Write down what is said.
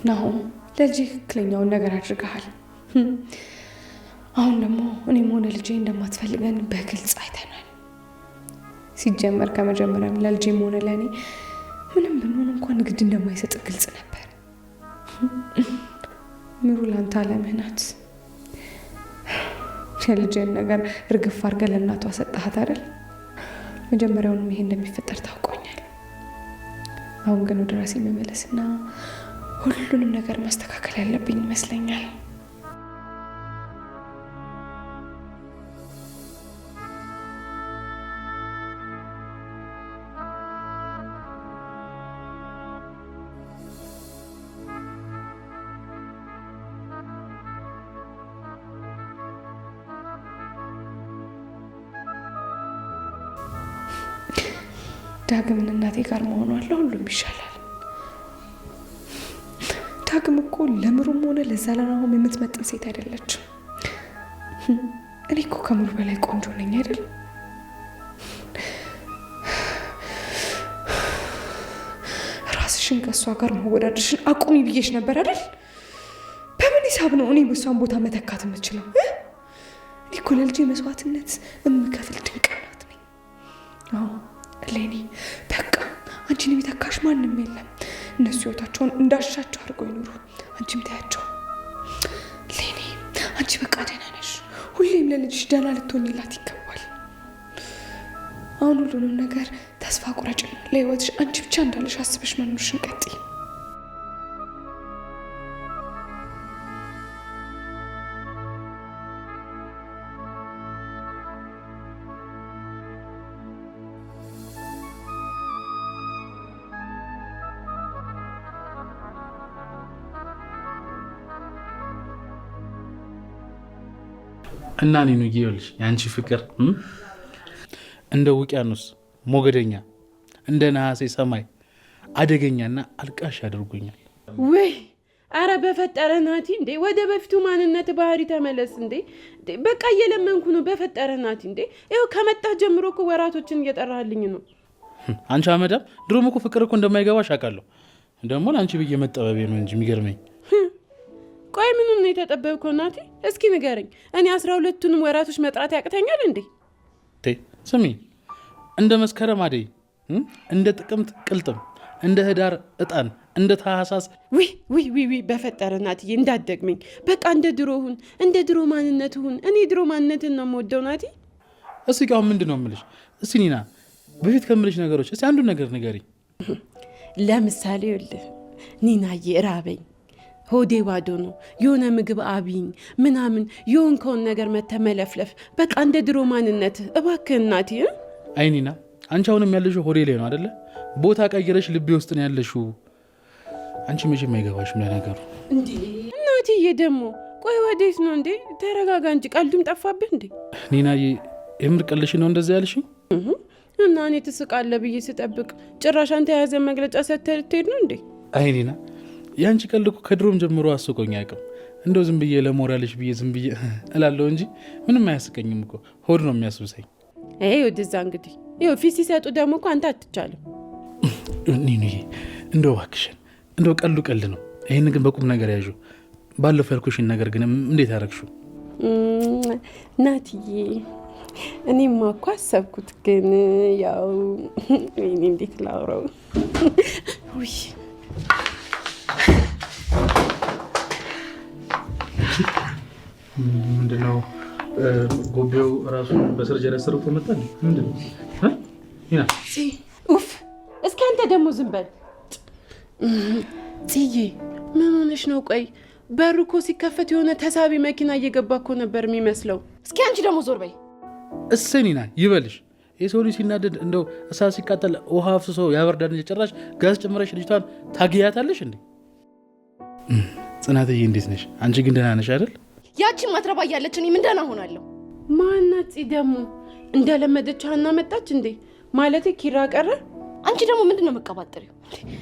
ናሆም ለልጄ ትክክለኛውን ነገር አድርገሃል። አሁን ደግሞ እኔም ሆነ ልጄ እንደማትፈልገን በግልጽ አይተናል። ሲጀመር ከመጀመሪያም ለልጄም ሆነ ለእኔ ምንም ብንሆን እንኳን ግድ እንደማይሰጥ ግልጽ ነበር። ምሩ ላንተ አለምህ ናት። የልጄን ነገር እርግፍ አድርገህ ለእናቷ ሰጠሃት አይደል? መጀመሪያውንም ይሄ እንደሚፈጠር ታውቆኛል። አሁን ግን ወደ ራሴ መመለስና ሁሉንም ነገር ማስተካከል ያለብኝ ይመስለኛል። ዳግምን እናቴ ጋር መሆኗ ለሁሉም ይሻላል። ዳግም እኮ ለምሩም ሆነ ለዛላናሆም የምትመጥን ሴት አይደለችም። እኔ እኮ ከምሩ በላይ ቆንጆ ነኝ አይደል? ራስሽን ከእሷ ጋር መወዳደርሽን አቁሚ ብዬሽ ነበር አይደል? በምን ሂሳብ ነው እኔ በሷን ቦታ መተካት የምችለው? እኔ እኮ ለልጄ መስዋዕትነት የምከፍል ድንቅ እናት ነኝ። አዎ ሌኒ፣ በቃ አንቺን የሚተካሽ ማንም የለም። እነሱ ህይወታቸውን እንዳሻቸው አድርገው ይኑሩ፣ አንቺም ታያቸው። ሌኒ፣ አንቺ በቃ ደህና ነሽ። ሁሌም ለልጅሽ ደህና ልትሆኝላት ይገባል። አሁን ሁሉንም ነገር ተስፋ ቁረጭና ለህይወትሽ አንቺ ብቻ እንዳለሽ አስበሽ መኖርሽን ቀጥይ። እና እኔን ይኸውልሽ ያንቺ ፍቅር እንደ ውቅያኖስ ሞገደኛ እንደ ነሐሴ ሰማይ አደገኛና አልቃሽ አድርጎኛል። ወይ አረ በፈጠረ ናቲ እንዴ ወደ በፊቱ ማንነት ባህሪ ተመለስ እንዴ። በቃ እየለመንኩ ነው በፈጠረ ናቲ እንዴ። ይኸው ከመጣ ጀምሮ እኮ ወራቶችን እየጠራልኝ ነው። አንቺ አመዳም ድሮም እኮ ፍቅር እኮ እንደማይገባሽ አውቃለሁ። ደግሞ ለአንቺ ብዬ መጠበቤ ነው እንጂ የሚገርመኝ። ቆይ ምኑን ነው የተጠበብከው ናቲ? እስኪ ንገረኝ። እኔ 12ቱንም ወራቶች መጥራት ያቅተኛል እንዴ? ስሚ፣ እንደ መስከረም አደይ፣ እንደ ጥቅምት ቅልጥም፣ እንደ ህዳር እጣን፣ እንደ ታህሳስ ዊ በፈጠረ ናቲ እንዳትደግመኝ። በቃ እንደ ድሮ ሁን፣ እንደ ድሮ ማንነት ሁን። እኔ ድሮ ማንነትን ነው የምወደው ናቲ። እስኪ አሁን ምንድን ነው የምልሽ? እስኪ ኒና በፊት ከምልሽ ነገሮች እስኪ አንዱን ነገር ንገሪኝ። ለምሳሌ ይኸውልህ ኒናዬ እራበኝ፣ ሆዴ ባዶ ነው፣ የሆነ ምግብ አብኝ ምናምን የሆንከውን ነገር መተመለፍለፍ። በቃ እንደ ድሮ ማንነት እባክህ እናቴ። አይኒና አንቺ አሁንም ያለሽው ሆዴ ላይ ነው አይደለ? ቦታ ቀይረሽ ልቤ ውስጥ ነው ያለሽው። አንቺ መቼም አይገባሽም ለነገሩ። እንዴ እናትዬ ደግሞ ቆይ ወዴት ነው እንዴ? ተረጋጋ እንጂ ቀልዱም ጠፋብህ እንዴ? ኒናዬ የምር ቀልሽ ነው እንደዛ ያልሽኝ? እና እኔ ትስቃለህ ብዬ ስጠብቅ ጭራሽ አንተ የያዘ መግለጫ ሰተህ ልትሄድ ነው እንዴ? አይኒና ያንቺ ቀልድ እኮ ከድሮም ጀምሮ አስቆኝ አያውቅም። እንደው ዝም ብዬ ለሞራልሽ ብዬ ዝም ብዬ እላለሁ እንጂ ምንም አያስቀኝም እኮ። ሆድ ነው የሚያስብሰኝ። ወደዛ እንግዲህ ይኸው ፊት ሲሰጡ ደግሞ እኮ አንተ አትቻልም። ኒኑዬ እንደው እባክሽን፣ እንደው ቀልዱ ቀልድ ነው። ይህን ግን በቁም ነገር ያዡ። ባለፈው ያልኩሽን ነገር ግን እንዴት ያደረግሽው? ናትዬ እኔማ እኮ አሰብኩት፣ ግን ያው እኔ እንዴት ላውራው? ምንድነው ጎቤው ራሱን በሰርጀሪ ያሰርኩ መጣል? ምንድነው ኒና? ኡፍ እስኪ አንተ ደግሞ ዝም በል ጽዬ። ምን ሆነሽ ነው? ቆይ በሩ እኮ ሲከፈት የሆነ ተሳቢ መኪና እየገባ እኮ ነበር የሚመስለው። እስኪ አንቺ ደግሞ ዞር በይ። እሰይ ኒና ይበልሽ። የሰው ልጅ ሲናደድ እንደው እሳት ሲቃጠል ውሃ አፍስሶ ያበርዳል እንጂ ጭራሽ ጋዝ ጨምረሽ ልጅቷን ታግያታለሽ እንዴ? ጽናትዬ እንዴት ነሽ? አንቺ ግን ደህና ነሽ አይደል? ያቺን ማትረባ እያለች እኔ ምን ደህና ሆናለሁ? ማናት ደግሞ እንደለመደች ሀና መጣች እንዴ? ማለቴ ኪራ ቀረ። አንቺ ደግሞ ምንድነው መቀባጠሪው?